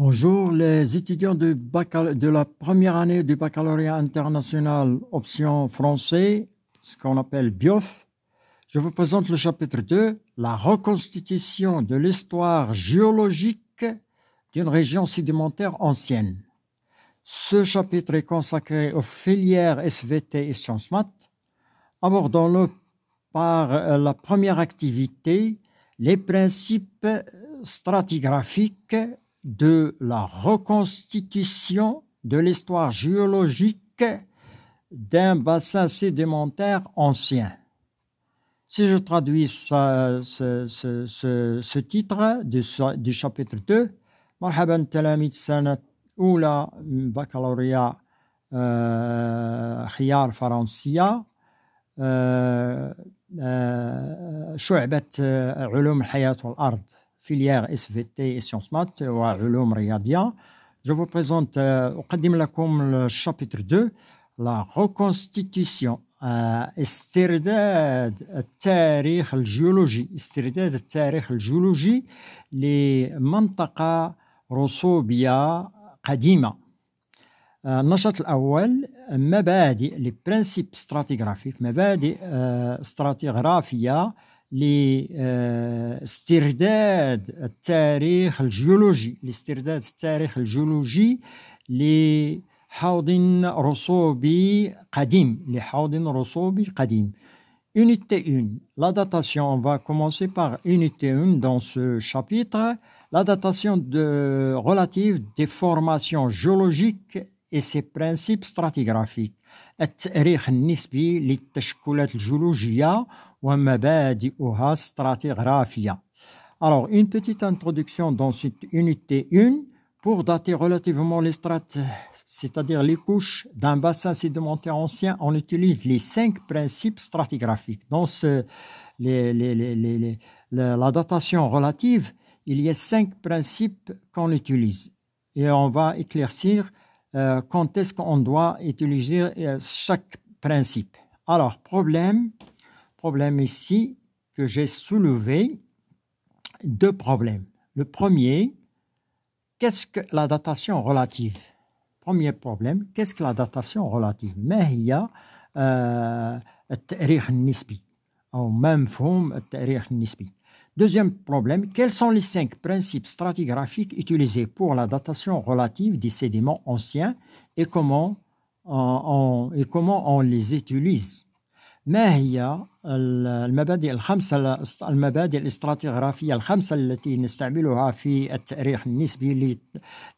Bonjour les étudiants de la première année du baccalauréat international option français, ce qu'on appelle BIOF. Je vous présente le chapitre 2, la reconstitution de l'histoire géologique d'une région sédimentaire ancienne. Ce chapitre est consacré aux filières SVT et Sciences Maths, abordant-le par la première activité, les principes stratigraphiques de la reconstitution de l'histoire géologique d'un bassin sédimentaire ancien. Si je traduis ce titre du chapitre 2, مرحبا تلاميذ سنة أولى بكالوريا خيار فرنسية شعبة علوم الحياة والأرض filière SVT et Sciences Maths وعلوم رياضية. Je vous présente أقدم لكم le chapitre 2 la reconstitution استرداد التاريخ الجيولوجي لمنطقة رسوبية قديمة. النشاط الأول مبادئ les principes stratigraphiques مبادئ استراتيغرافية لاسترداد التاريخ الجيولوجي لحوض رسوبي قديم. Unité 1, la datation. On va commencer par unité 1 dans ce chapitre. La datation relative des formations géologiques et ses principes stratigraphiques. التاريخ النسبي للتشكلات الجيولوجية ومبادئها stratigraphique. Alors, une petite introduction dans cette unité 1 pour dater relativement les strates, c'est-à-dire les couches d'un bassin sédimentaire ancien. On utilise les 5 principes stratigraphiques. Dans la datation relative, il y a 5 principes qu'on utilise. Et on va éclaircir quand est-ce qu'on doit utiliser chaque principe. Alors, problème ici que j'ai soulevé, 2 problèmes. Le premier, qu'est-ce que la datation relative? Premier problème, qu'est-ce que la datation relative? ما هي التاريخ النسبي أو ما مفهوم التاريخ النسبي? Deuxième problème, quels sont les 5 principes stratigraphiques utilisés pour la datation relative des sédiments anciens et comment on les utilise? ما هي المبادئ الاستراتيغرافية الخمسة التي نستعملها في التاريخ النسبي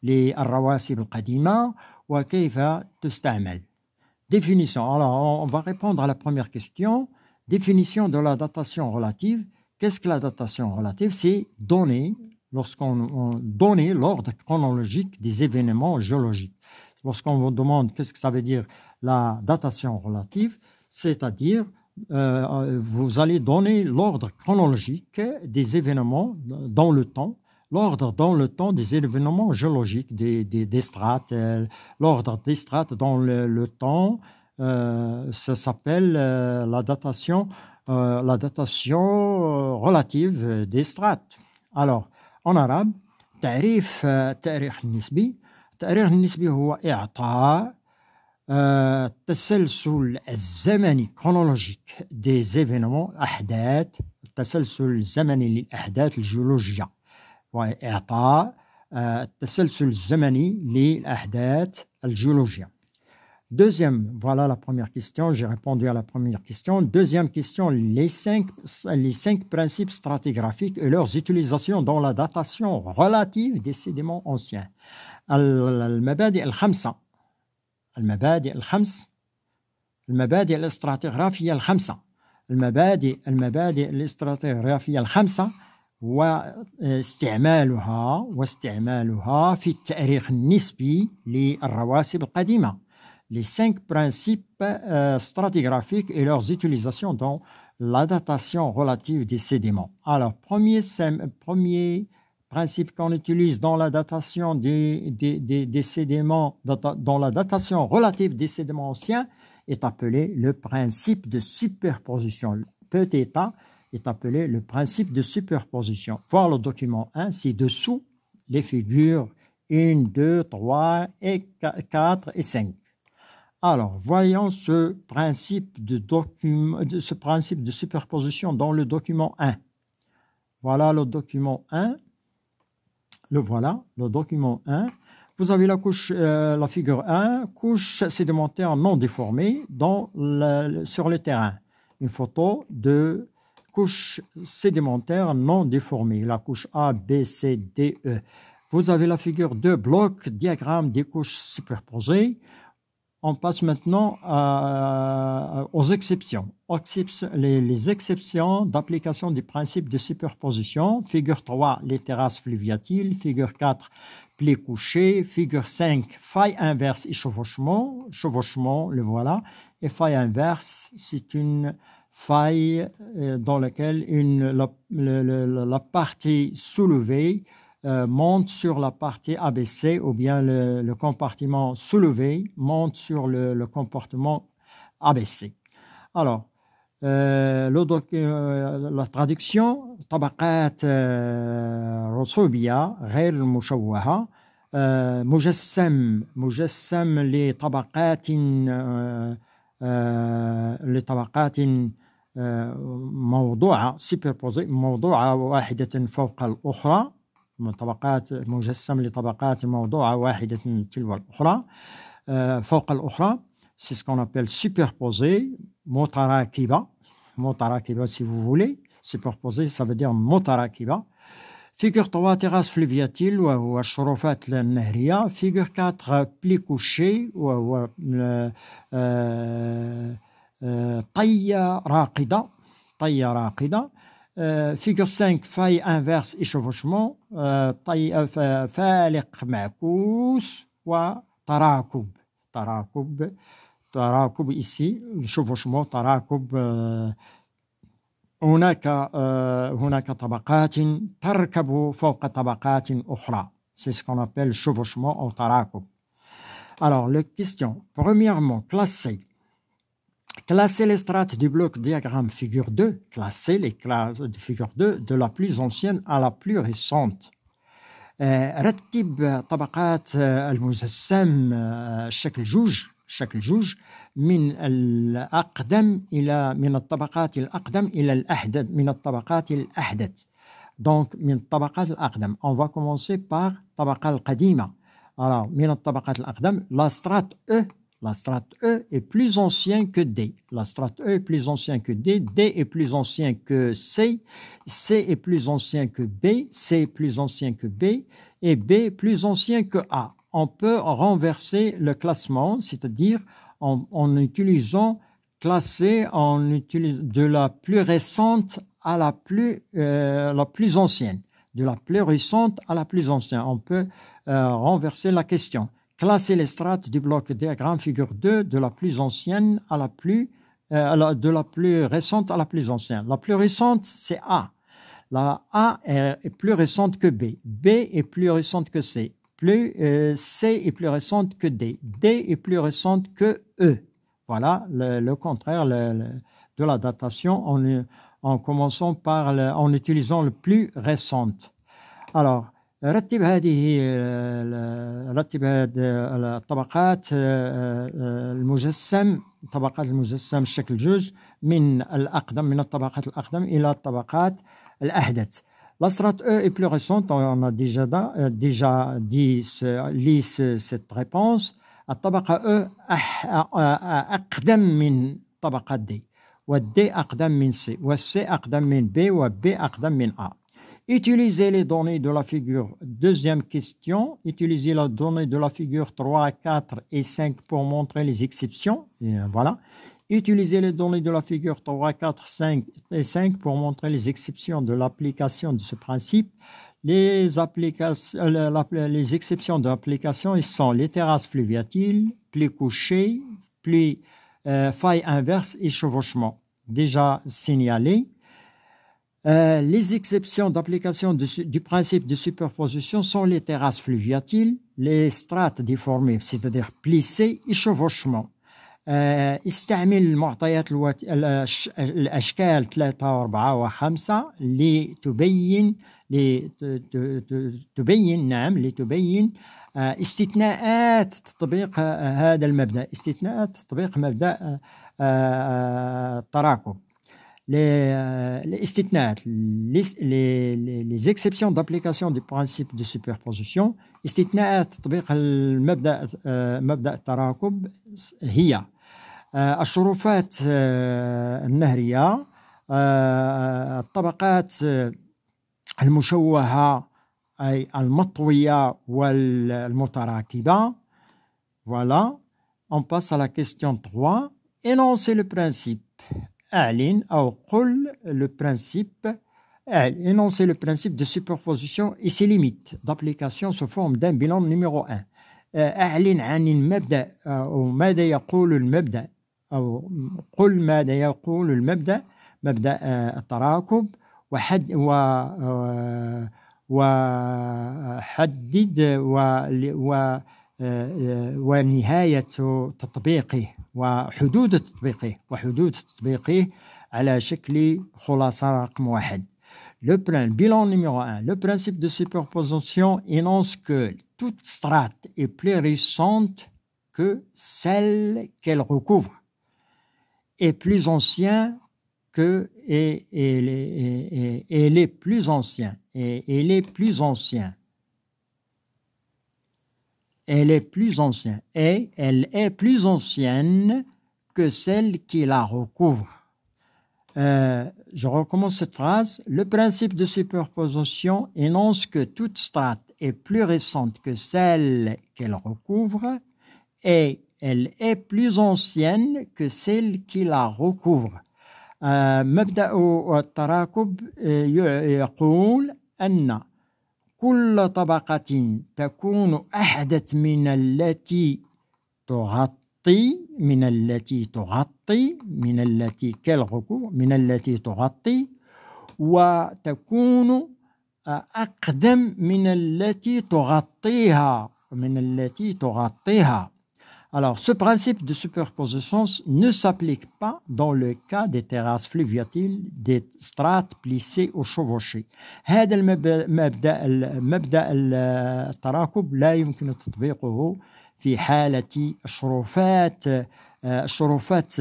للرواسب القديمة وكيف تستعمل؟ Définition. Alors, on va répondre à la première question. Définition de la datation relative. Qu'est-ce que la datation relative? C'est donner l'ordre chronologique des événements géologiques. Lorsqu'on vous demande qu'est-ce que ça veut dire la datation relative, c'est-à-dire vous allez donner l'ordre chronologique des événements dans le temps, l'ordre dans le temps des événements géologiques, des strates, l'ordre des strates dans le temps, ça s'appelle la datation relative des strates. Alors, en arabe, تعريف التاريخ النسبي. التاريخ النسبي هو إعطاء التسلسل الزمني chronologique des événements أحداث التسلسل الزمني للأحداث الجيولوجية وإعطاء التسلسل الزمني للأحداث الجيولوجية. Deuxième, voilà la première question, j'ai répondu à la première question. Deuxième question, les cinq principes stratigraphiques et leurs utilisations dans la datation relative des sédiments anciens. المبادئ الخمسة المبادئ الاستراتيغرافية الخمسة المبادئ الاستراتيغرافية الخمسة واستعمالها في التاريخ النسبي للرواسب القديمة. Les 5 principes stratigraphiques et leurs utilisations dans la datation relative des sédiments. Alors, premier principe qu'on utilise dans la datation des sédiments, dans la datation relative des sédiments anciens, est appelé le principe de superposition. Petit a est appelé le principe de superposition. Voir le document 1 ci-dessous, les figures 1, 2, 3, et 4 et 5. Alors, voyons ce principe de superposition dans le document 1. Voilà le document 1. Le voilà, le document 1. Vous avez la figure 1, couche sédimentaire non déformée sur le terrain. Une photo de couche sédimentaire non déformée, la couche A, B, C, D, E. Vous avez la figure 2, bloc, diagramme des couches superposées. On passe maintenant aux exceptions. Les exceptions d'application du principe de superposition. Figure 3, les terrasses fluviatiles. Figure 4, plis couchés. Figure 5, faille inverse et chevauchement. Chevauchement, le voilà. Et faille inverse, c'est une faille dans laquelle la partie soulevée monte sur la partie abaissée, ou bien le compartiment soulevé monte sur le compartiment abaissé. Alors, la traduction طبقات رسوبية غير المشوهة مجسم لطبقات موضوعة superposée موضوعة واحدة فوق الأخرى طبقات مجسم لطبقات موضوعة واحدة تلو الأخرى فوق الأخرى. C'est ce qu'on appelle superposé, متراكبة si vous voulez. Superposé, ça veut dire متراكبة. Figure 3, terrasse fluviatile وهو الشرفات النهرية. Figure 4, plis couché وهو طية راقدة. Figure 5, faille inverse et chevauchement. فالق معكوس وتراكب. تراكب ici, chevauchement, تراكب. هناك طبقات تركب فوق طبقات أخرى. C'est ce qu'on appelle chevauchement ou تراكب. Alors, les questions. Premièrement, classer les strates du bloc diagramme figure 2. Classer les classes de figure 2 de la plus ancienne à la plus récente. رتب طبقات المجسم شكل جوج من الطبقات الأقدم إلى الأحدث من الطبقات الأحدث. Donc من الطبقات الأقدم. On va commencer par الطبقة القديمة. Alors من الطبقات الأقدم, la strate E est plus ancien que D. La strate E est plus ancien que D. D est plus ancien que C. C est plus ancien que B. C est plus ancien que B. Et B est plus ancien que A. On peut renverser le classement, c'est-à-dire en utilisant classer de la plus récente à la plus ancienne. De la plus récente à la plus ancienne. On peut renverser la question. Classer les strates du bloc diagramme figure 2 de la plus ancienne à la plus de la plus récente à la plus ancienne. La plus récente, c'est A. La A est plus récente que B. B est plus récente que C. C est plus récente que D. D est plus récente que E. Voilà le contraire de la datation en commençant en utilisant le plus récente. Alors, رتب الطبقات طبقات المجسم شكل جوج من الطبقات الأقدم إلى الطبقات الأحدث. La strate E est plus récente, on a déjà dit cette réponse. الطبقة E أقدم من طبقة D والD أقدم من C والC أقدم من B والB أقدم من A. Utilisez les données de la figure. Deuxième question. Utilisez les données de la figure 3, 4 et 5 pour montrer les exceptions. Et voilà. Utilisez les données de la figure 3, 4, 5 et 5 pour montrer les exceptions de l'application de ce principe. Les exceptions de l'application sont les terrasses fluviatiles, plis couchés, faille inverse et chevauchement. Déjà signalé. Les exceptions d'application du principe de superposition sont les terrasses fluviatiles, les strates déformées, c'est-à-dire plissées et chevauchement. استعمل معطيات الأشكال 3 و4 و5 لتبين لتبين نعم لتبين استثناءات تطبيق هذا المبدأ، استثناءات تطبيق مبدأ التراكب. Les استثناءات les exceptions d'application du principe de superposition. استثناءات تطبيق المبدأ مبدأ التراكب هي الشرفات النهرية، الطبقات المشوهة أي المطوية والمتراكبة. Voilà, on passe à la question 3. Énoncer le principe. أعلن أو قل le principe. Énoncer le principe de superposition et ses limites d'application sous forme d'un bilan numéro 1. أعلن عن المبدأ أو ماذا يقول المبدأ، أو قل ماذا يقول المبدأ، مبدأ التراكب، وحدد ونهاية تطبيقه وحدود تطبيقه على شكل خلاصة رقم 1. Le bilan numéro 1. Le principe de superposition énonce que toute strate est plus récente que celle qu'elle recouvre, est plus ancien que et les plus anciens et les plus anciens. Elle est plus ancienne et elle est plus ancienne que celle qui la recouvre. Je recommence cette phrase. Le principe de superposition énonce que toute strate est plus récente que celle qu'elle recouvre et elle est plus ancienne que celle qui la recouvre. مبدأ التراكب يقول أن كل طبقة تكون أحدث من التي تغطي وتكون أقدم من التي تغطيها. Alors, ce principe de superposition ne s'applique pas dans le cas des terrasses fluviatiles, des strates plissées ou chevauchées. هذا مبدأ التراكب لا يمكن تطبيقه في حالة الشرفات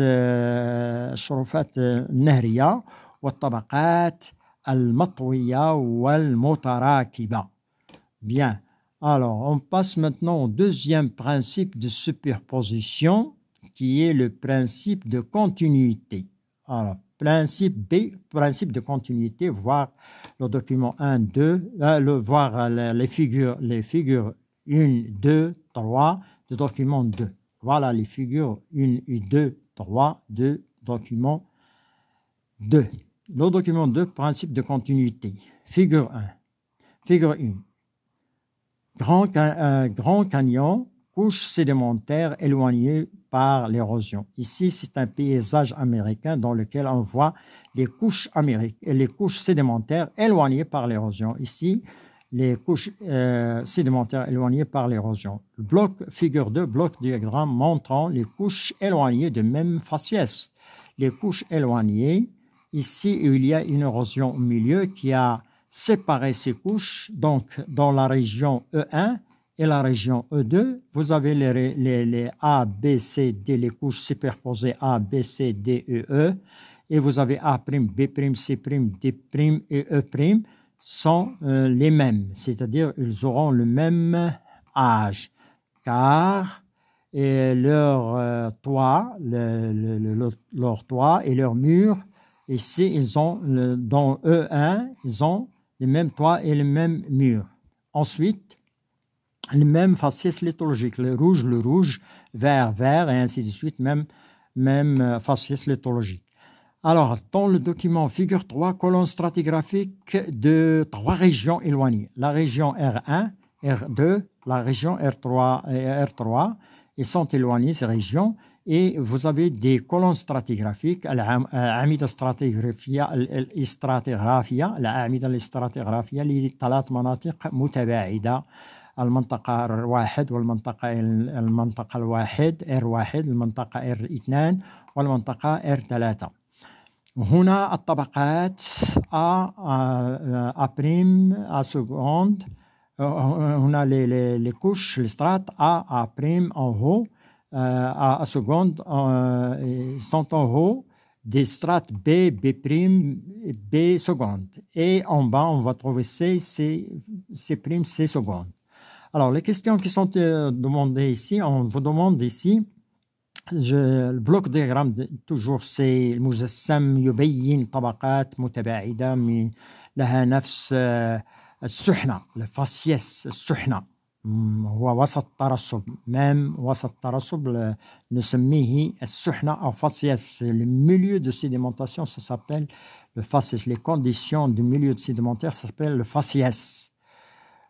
النهرية والطبقات المطوية والمتراكبة. Bien. Alors, on passe maintenant au deuxième principe de superposition, qui est le principe de continuité. Alors, principe B, principe de continuité, voir le document 1, 2, voir les figures 1, 2, 3 du document 2. Voilà les figures 1 et 2, 3 du document 2. Le document 2, principe de continuité. Figure 1. Figure 1. Grand canyon, couche sédimentaire éloignée par l'érosion. Ici, c'est un paysage américain dans lequel on voit les couches sédimentaires éloignées par l'érosion. Ici, les couches sédimentaires éloignées par l'érosion. Le bloc figure 2, bloc diagramme montrant les couches éloignées de même faciès. Les couches éloignées, ici, il y a une érosion au milieu qui a séparer ces couches. Donc, dans la région E1 et la région E2, vous avez les A, B, C, D, les couches superposées A, B, C, D, E, et vous avez A', B', C', D' et E' sont les mêmes, c'est-à-dire ils auront le même âge, car leur toit, leur toit et leur mur, ici, ils ont, dans E1, ils ont les mêmes toits et les mêmes murs. Ensuite, les mêmes faciès lithologiques, le rouge, vert, et ainsi de suite, même faciès lithologique. Alors, dans le document figure 3, colonne stratigraphique de 3 régions éloignées. La région R1, R2, la région R3 et R3, ils sont éloignés, ces régions. Et vous avez des colonnes stratigraphiques, الأعمدة الاستراتيغرافية لثلاث مناطق متباعدة، المنطقة R1 والمنطقة الواحد R1، المنطقة R2 والمنطقة R3. هنا الطبقات A prime A seconde. هنا les couches, les strates A prime en haut, A seconde sont en haut, des strates B, B prime, B seconde. Et en bas, on va trouver C, C prime, C seconde. Alors, les questions qui sont demandées ici, on vous demande ici, le bloc diagramme toujours c'est المجسم يبين طبقات متباعدة لها نفس السحنة الفاسيس السحنة هو وسط ترسب même وسط ترسب نسميه السحنة أو faciès. Le milieu de sédimentation ça s'appelle le faciès. Les conditions du milieu de sédimentaire ça s'appelle le faciès.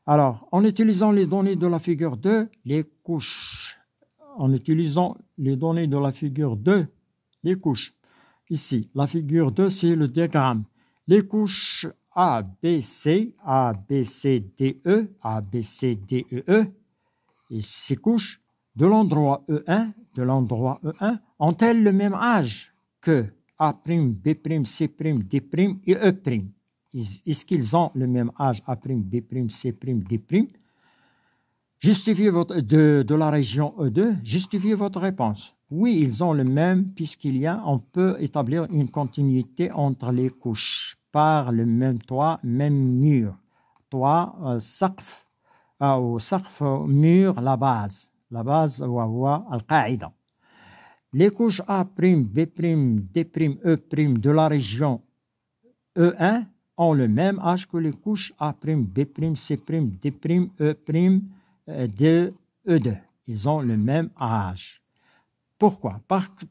Alors en utilisant les données de la figure 2, les couches. En utilisant les données de la figure 2, les couches. Ici, la figure 2, c'est le diagramme. Les couches A, B, C, A, B, C, D, E, A, B, C, D, E, E. Et ces couches de l'endroit E1, ont-elles le même âge que A', B', C', D' et E'? Est-ce qu'ils ont le même âge A', B', C', D'? Justifiez de la région E2, justifiez votre réponse. Oui, ils ont le même puisqu'il y a, on peut établir une continuité entre les couches par le même toit, même mur. Toit, سقف أو سقف mur, la base وهو القاعدة. Les couches A', B', D', E' de la région E1 ont le même âge que les couches A', B', C', D', E' de E2. Ils ont le même âge. Pourquoi?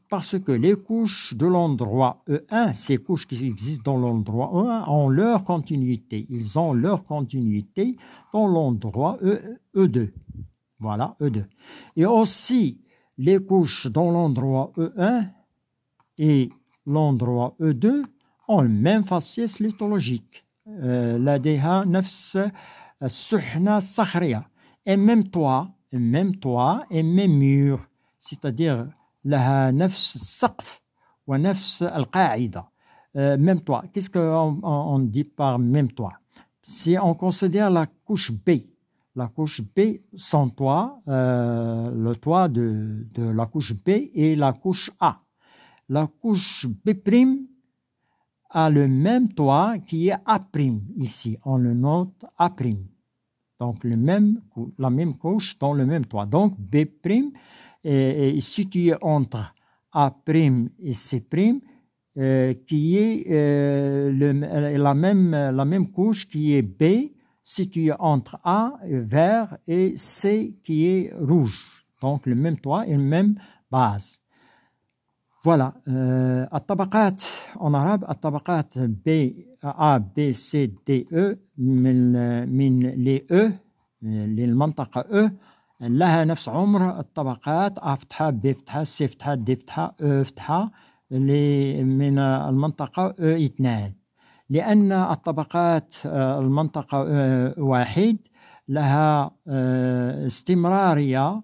Parce que les couches de l'endroit E1, ces couches qui existent dans l'endroit E1, ont leur continuité. Ils ont leur continuité dans l'endroit E2. Voilà, E2. Et aussi, les couches dans l'endroit E1 et l'endroit E2 ont le même faciès lithologique. لديها نفس السحنة الصخرية. Et même toit, et même mur, c'est-à-dire لها نفس السقف ونفس القاعدة. Même toit. Qu'est-ce qu'on dit par même toit? Si on considère la couche B, son toit, le toit de la couche B et la couche A. La couche B' a le même toit qui est A'. Ici, on le note A'. Donc, la même couche dans le même toit. Donc, B' est situé entre A' et C', qui est la même couche qui est B, située entre A, vert, et C, qui est rouge. Donc, le même toit et la même base. Voilà. الطبقات en arabe, الطبقات A, B, C, D, E من les E للمنطقة E لها نفس عمر الطبقات A فتحة B فتحة C فتحة D فتحة E فتحة من المنطقة E2 لأن الطبقات المنطقة E1 لها استمرارية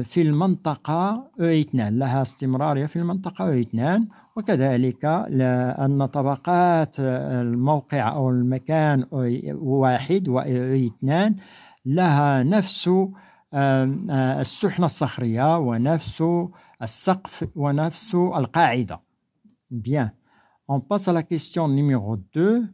في المنطقة E2 لها استمرارية في المنطقة E2 وكذلك لأن طبقات الموقع أو المكان E1 و E2 لها نفس السحنة الصخرية ونفس السقف ونفس القاعدة. Bien, on passe à la question numéro 2.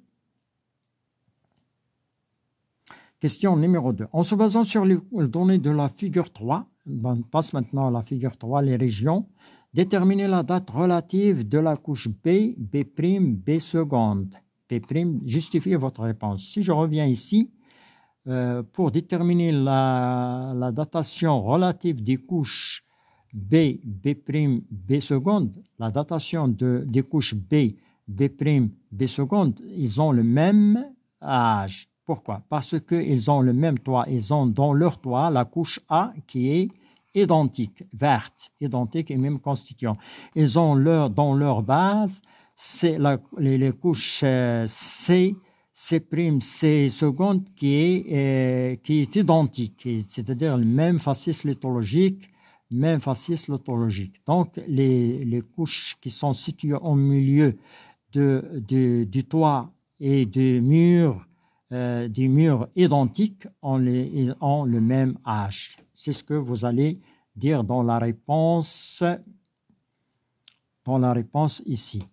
Question numéro 2. En se basant sur les données de la figure 3, on passe maintenant à la figure 3, les régions. Déterminer la date relative de la couche B, B', B seconde. B', justifiez votre réponse. Si je reviens ici, pour déterminer la datation relative des couches B, B', B seconde, la datation des couches B, B', B seconde, ils ont le même âge. Pourquoi? Parce qu'ils ont le même toit. Ils ont dans leur toit la couche A qui est identique, verte, identique et même constituant. Ils ont dans leur base c'est les couches C, C', C seconde qui est identique, c'est-à-dire le même faciès lithologique, même faciès lithologique. Donc, les couches qui sont situées au milieu du toit et des murs identiques ont le même âge. C'est ce que vous allez dire dans la réponse ici.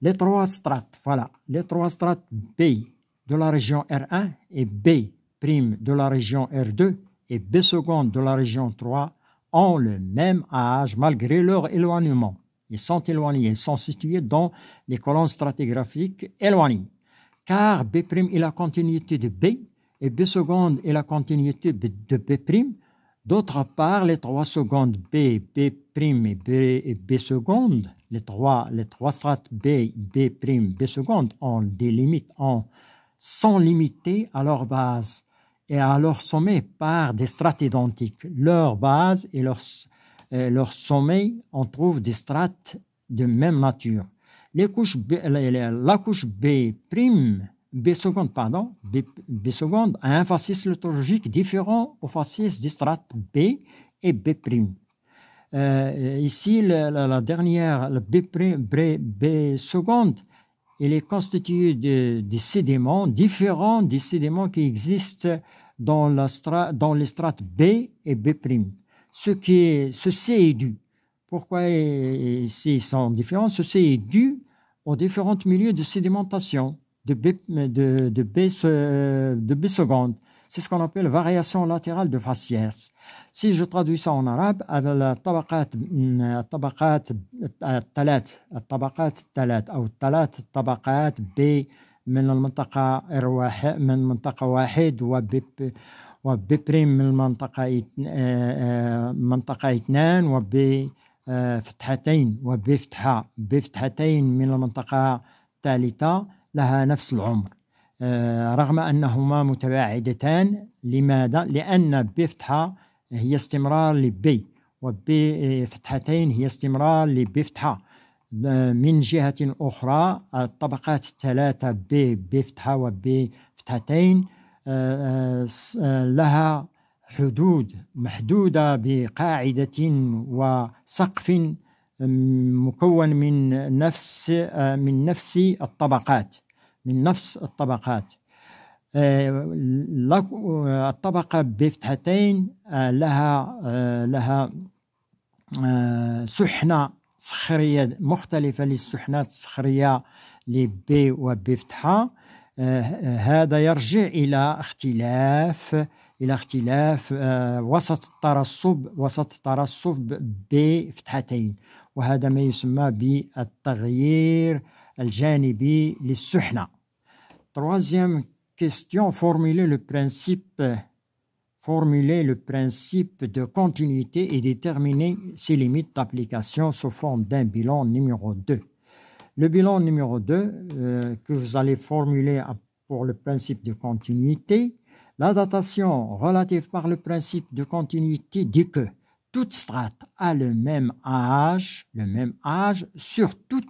Les trois strates, voilà, les trois strates B de la région R1 et B' de la région R2 et B seconde de la région 3 ont le même âge malgré leur éloignement. Ils sont éloignés, ils sont situés dans les colonnes stratigraphiques éloignées. Car B' est la continuité de B et B seconde est la continuité de B'. D'autre part, les trois secondes B, B' et B seconde, les trois strates B, B', B seconde ont des limites, sont limitées à leur base et à leur sommet par des strates identiques. Leur base et leur sommet, on trouve des strates de même nature. La couche B' B seconde a un faciès lithologique différent au faciès des strates B et B'. Ici, la dernière, le B seconde, il est constitué de sédiments différents des sédiments qui existent dans les strates B et B'. Ceci est dû. Pourquoi ici ils sont différents? Ceci est dû aux différents milieux de sédimentation de B seconde. C'est ce qu'on appelle variation latérale de faciès. Si je traduis ça en arabe, الطبقات الثلاث أو الثلاث طبقات B من المنطقة R1 من المنطقة 1 وB' من المنطقة 2 وB فتحتين وB فتحة B فتحتين من المنطقة الثالثة لها نفس العمر رغم أنهما متباعدتان. لماذا؟ لأن ب فتحة هي استمرار لب وب فتحتين هي استمرار لب فتحة. من جهة أخرى الطبقات الثلاثة ب فتحة وب فتحتين لها حدود محدودة بقاعدة وسقف مكون من نفس الطبقات. الطبقة بفتحتين لها سحنة صخرية مختلفة للسحنات الصخرية لب وب فتحة. هذا يرجع إلى اختلاف وسط الترسب بفتحتين، وهذا ما يسمى بالتغيير الجانبي للسحنة. Troisième question, formuler le principe de continuité et déterminer ses limites d'application sous forme d'un bilan numéro 2. Le bilan numéro 2 que vous allez formuler pour le principe de continuité, la datation relative par le principe de continuité dit que toute strate a le même âge sur toute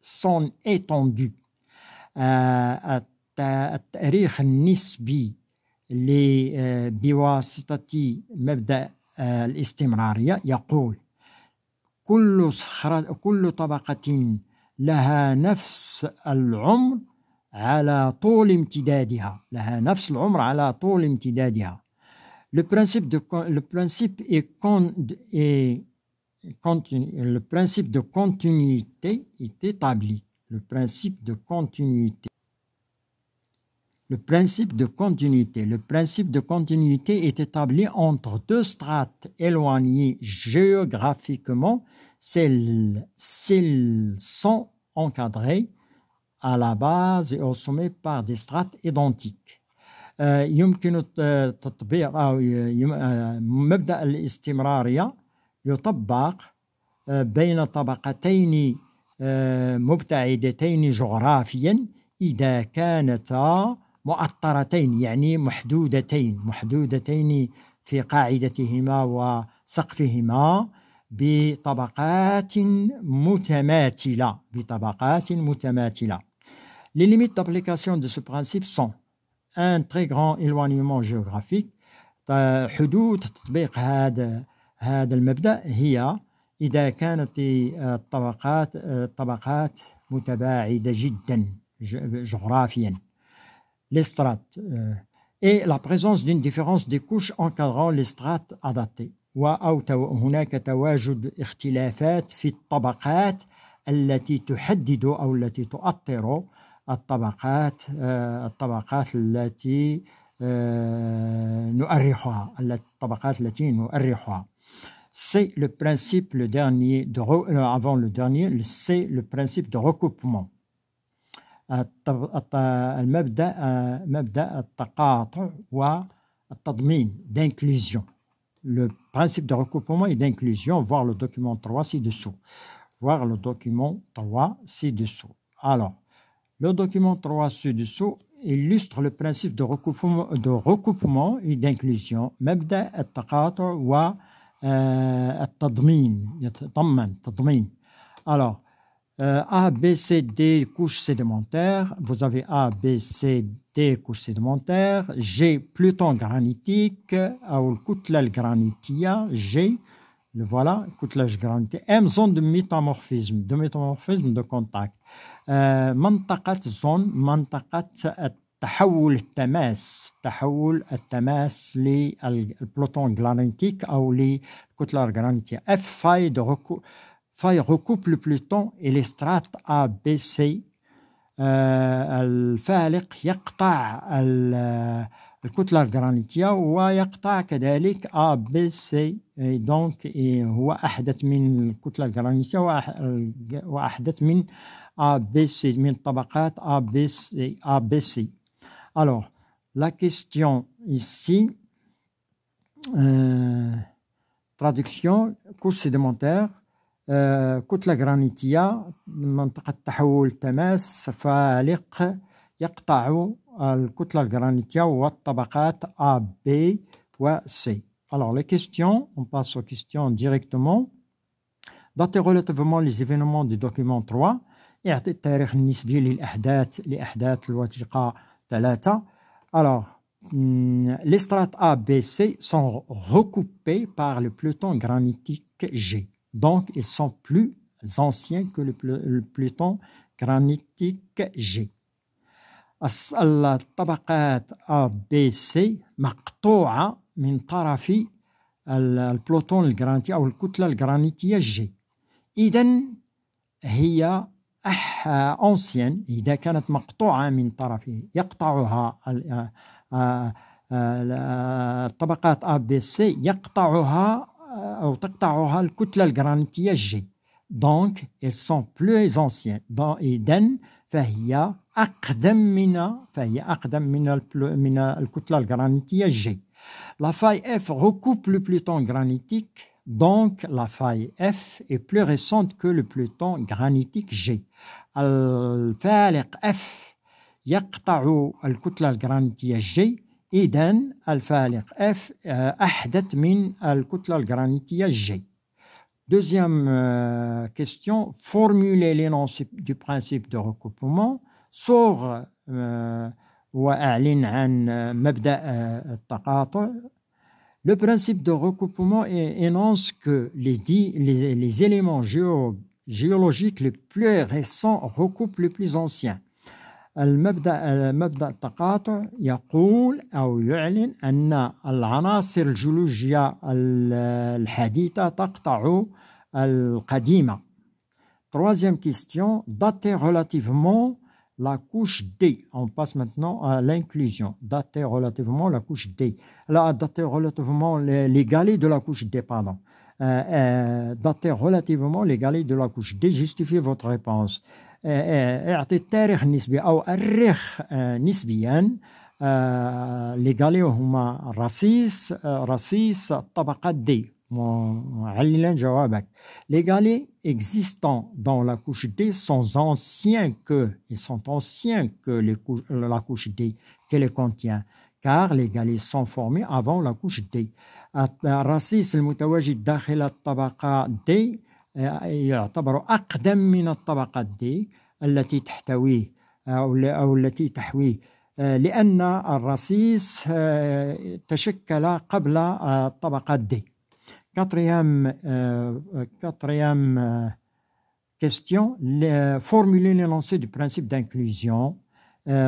son étendue. التاريخ النسبي بواسطة مبدأ الاستمرارية يقول كل طبقة لها نفس العمر على طول امتدادها. Le principe de continuité est établi. Le principe de continuité est établi entre deux strates éloignées géographiquement s'ils sont encadrés à la base et au sommet par des strates identiques. يمكن تطبيق مبدأ الاستمرارية يطبق بين طبقتين مبتعدتين جغرافيا إذا كانتا مؤطرتين، يعني محدودتين في قاعدتهما وسقفهما بطبقات متماثلة. Les limites d'application de ce principe sont un très grand éloignement géographique. حدود تطبيق هذا المبدأ هي إذا كانت الطبقات متباعدة جدا géographienne. Les strates et la présence d'une différence des couches encadrant les strates adaptées. هناك تواجد اختلافات في الطبقات التي تحدد أو التي تؤطر الطبقات التي نؤرخها C'est le principe, le dernier, avant le dernier, c'est le principe de recoupement. مبدأ التقاطع والتضمين, d'inclusion. Le principe de recoupement et d'inclusion, voir le document 3 ci-dessous. Voir le document 3 ci-dessous. Alors, le document 3 ci-dessous illustre le principe de recoupement et d'inclusion. مبدأ التقاطع والتضمين. تضمين. Alors, A, B, C, D, couches sédimentaires. Vous avez A, B, C, D, couches sédimentaires. G, pluton granitique. Ou الكتلة الجرانيتية. G, le voilà, coutelage granité. M, zone de métamorphisme de contact. منطقة تحول التماس للبلوتون جرانيتيك أو للكتلة الجرانيتية. F, faille recoupe le pluton et les strates A, B, C. الفالق يقطع الكتلة الجرانيتية ويقطع كذلك A, B, C. donc هو أحدث من الكتلة الجرانيتية وأحدث من A, B, C, من طبقات A, B, C. Alors, la question ici, traduction, couche sédimentaire, كتلة جرانيتية منطقة تحول تماس فالق يقطع الكتلة الجرانيتية والطبقات A, B و C. Alors les questions, on passe aux questions directement. Datez relativement les événements du document 3. اعطي التاريخ النسبي لأحداث الوثيقة 3. Alors, les strates A, B, C sont recoupées par le pluton granitique G. Donc, ils sont plus anciens que le pluton granitique G. الطبقات A, B, C مقطوعة من طرف البلوتون الجرانيتي أو الكتلة الجرانيتية G. إذن هي ancienne إذا كانت مقطوعة من طرفه يقطعها الطبقات A, B, C يقطعها أو تقطعها الكتلة الجرانيتية G. donc elles sont plus anciennes. إذن فهي أقدم من الكتلة الجرانيتية G. La faille F recoupe le pluton granitique. Donc, la faille F est plus récente que le pluton granitique G. الفالق F يقطع الكتلة الجرانيتية G. إذن الفالق F أحدث من الكتلة الجرانيتية G. Deuxième question, formuler l'énoncé du principe de recoupement. صوغ وأعلن عن مبدأ التقاطع. Le principe de recoupement énonce que les éléments géologiques les plus récents recoupent les plus anciens. مبدأ التقاطع يقول أو يعلن أن العناصر الجيولوجية الحديثة تقطع القديمة. Troisième question, dater relativement la couche D. On passe maintenant à l'inclusion. Dater relativement la couche D. Là, dater relativement les galets de la couche D, pardon. Dater relativement les galets de la couche D. Justifiez votre réponse. اعطي التاريخ النسبي أو أرخ نسبيا les galets هما رصيص الطبقة D. معللا جوابك. Les galets existants dans la couche D sont anciens que la couche D qui les contient, car les galets sont formés avant la couche D. الرصيص المتواجد داخل الطبقة D يعتبر أقدم من الطبقة D التي تحتويه أو التي تحويه لأن الرصيص تشكل قبل الطبقة D. Quatrième question, formuler l'énoncé du principe d'inclusion.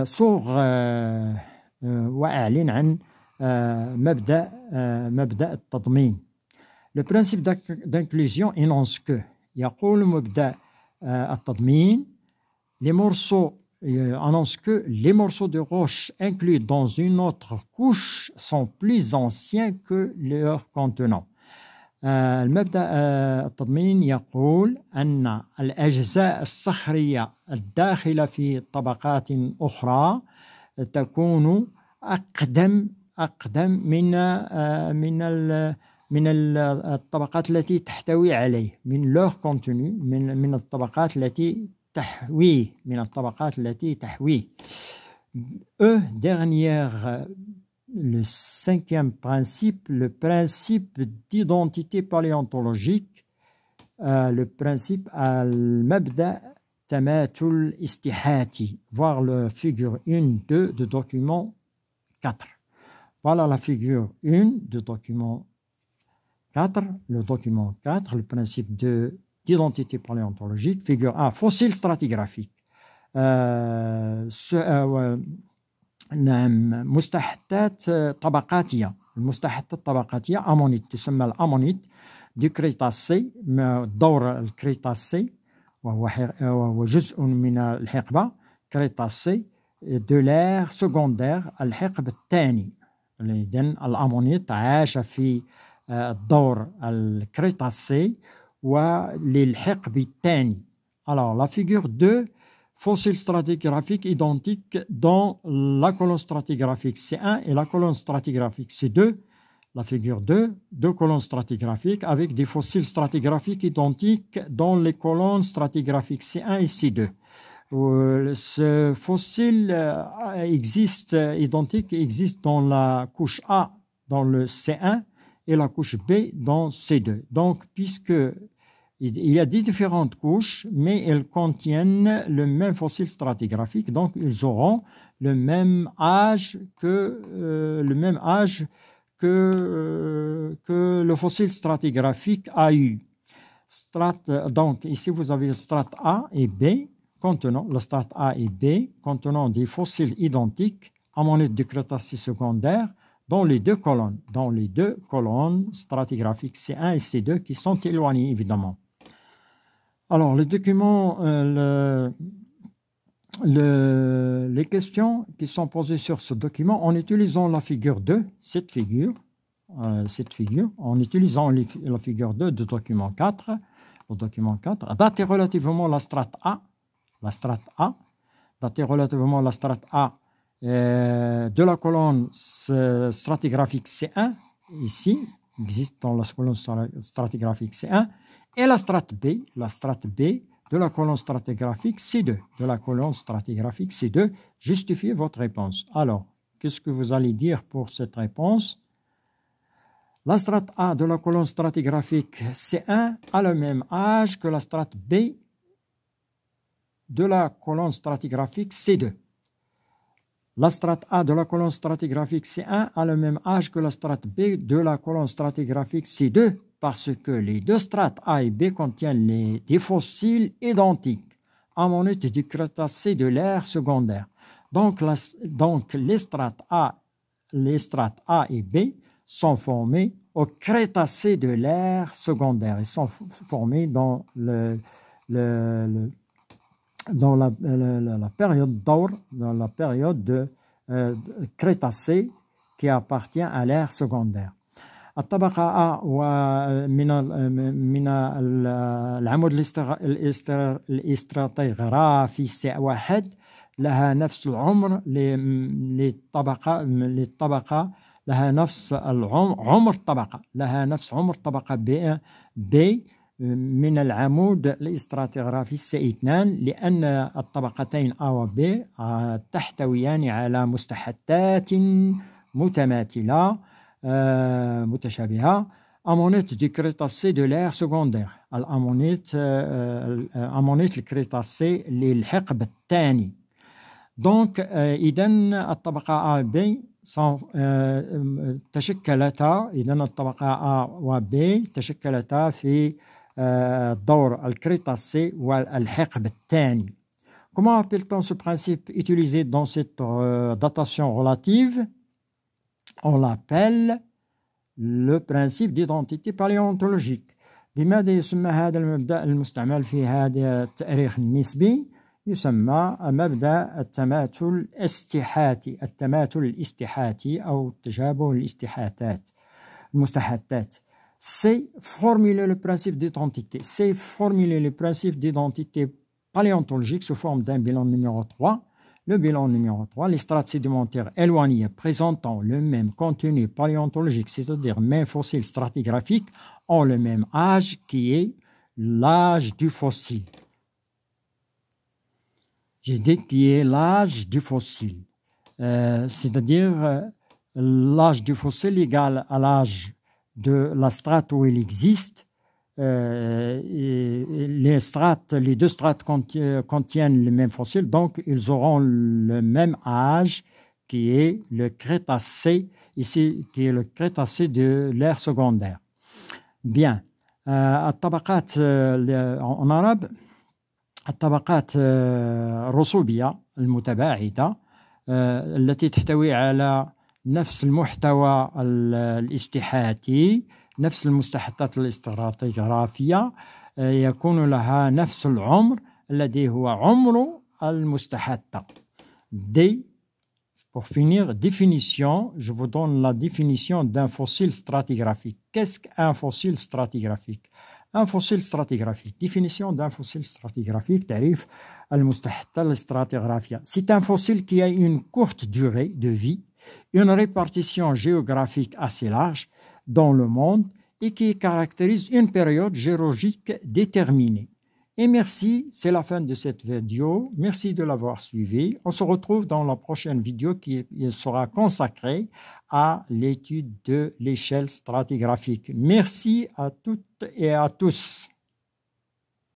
صوغ وأعلن عن مبدأ التضمين. Le principe d'inclusion énonce que يقول مبدأ التضمين les morceaux annonce que les morceaux de roche inclus dans une autre couche sont plus anciens que leurs contenants. المبدأ التضمين يقول أن الأجزاء الصخرية الداخلة في طبقات أخرى تكون أقدم من الطبقات التي تحتوي عليه من leur contenu من الطبقات التي تحويه. Dernière le cinquième principe, le principe d'identité paléontologique, le principe al-mabda tamatul istihati, voir la figure 1-2 de document 4. Voilà la figure 1 de document 4, le document 4, le principe d'identité paléontologique, figure 1, fossile stratigraphique. نعم مستحثات طبقاتية. المستحثات الطبقاتية أمونيت تسمى الأمونيت دي كريتاسي الدور الكريتاسي وهو جزء من الحقبة كريتاسي دو لير سكوندير الحقب الثاني. إذن الأمونيت عاش في الدور الكريتاسي وللحقب الثاني. Alors la figure 2 fossiles stratigraphiques identiques dans la colonne stratigraphique C1 et la colonne stratigraphique C2. La figure 2, deux colonnes stratigraphiques avec des fossiles stratigraphiques identiques dans les colonnes stratigraphiques C1 et C2. Ce fossile existe dans la couche A dans le C1 et la couche B dans C2. Donc, puisque il y a des différentes couches, mais elles contiennent le même fossile stratigraphique, donc ils auront le même âge que le fossile stratigraphique a eu. Donc ici vous avez le strate A et B contenant le strate A et B contenant des fossiles identiques ammonite du Crétacé secondaire dans les deux colonnes stratigraphiques C1 et C2 qui sont éloignées évidemment. Alors, le document, les questions qui sont posées sur ce document en utilisant la figure 2, cette figure, en utilisant la figure 2 du document 4, le document 4, datez relativement la strate A, datez relativement la strate A de la colonne stratigraphique C1, ici, existe dans la colonne stratigraphique C1, et la strate B de la colonne stratigraphique C2. Justifiez votre réponse. Alors, qu'est-ce que vous allez dire pour cette réponse? La strate A de la colonne stratigraphique C1 a le même âge que la strate B de la colonne stratigraphique C2. La strate A de la colonne stratigraphique C1 a le même âge que la strate B de la colonne stratigraphique C2 parce que les deux strates A et B contiennent des fossiles identiques, ammonite du Crétacé de l'ère secondaire. Donc les strates A et B sont formés au Crétacé de l'ère secondaire. Ils sont formés dans la période d'or, dans la période de Crétacé qui appartient à l'ère secondaire. الطبقة A من العمود الاستراتيغرافي C1 لها نفس العمر للطبقة لها نفس عمر طبقة B من العمود الاستراتيغرافي C2 لأن الطبقتين A و B تحتويان على مستحثات متماثلة متشابهة ammonite du Crétacé de l'ère secondaire الأمونيت الكريتاسي للحقب الثاني. Donc إذن الطبقة A B تشكلتا إذا الطبقة A و B تشكلتا في الدور الكريتاسي والحقبة الثاني. Comment appelle-t-on ce principe utilisé dans cette datation relative? On l'appelle le principe d'identité paléontologique. بماذا يسمى هذا المبدأ المستعمل في هذا التاريخ النسبي؟ يسمى مبدأ التماثل الاستحاثي، التماثل الاستحاثي أو تشابه المستحاثات. C'est formuler le principe d'identité. C'est formuler le principe d'identité paléontologique sous forme d'un bilan numéro 3. Le bilan numéro 3, les strates sédimentaires éloignées présentant le même contenu paléontologique, c'est-à-dire même fossile stratigraphique, ont le même âge qui est l'âge du fossile. J'ai dit qui est l'âge du fossile, c'est-à-dire l'âge du fossile égal à l'âge de la strate où il existe. Les deux strates contiennent le même fossile, donc ils auront le même âge qui est le Crétacé, ici qui est le Crétacé de l'ère secondaire. Bien, الطبقات en arabe الطبقات الرسوبية المتباعدة التي تحتوي على نفس المحتوى الاستحاثي، نفس المستحثات الاستراتيغرافية، يكون لها نفس العمر الذي هو عمر المستحثة. Pour finir, définition, je vous donne la définition d'un fossile stratigraphique. Qu'est-ce qu'un fossile stratigraphique? Un fossile stratigraphique. Définition d'un fossile stratigraphique, تعريف المستحثة الاستراتيغرافية. C'est un fossile qui a une courte durée de vie, une répartition géographique assez large dans le monde et qui caractérise une période géologique déterminée. Et merci, c'est la fin de cette vidéo. Merci de l'avoir suivi. On se retrouve dans la prochaine vidéo qui sera consacrée à l'étude de l'échelle stratigraphique. Merci à toutes et à tous.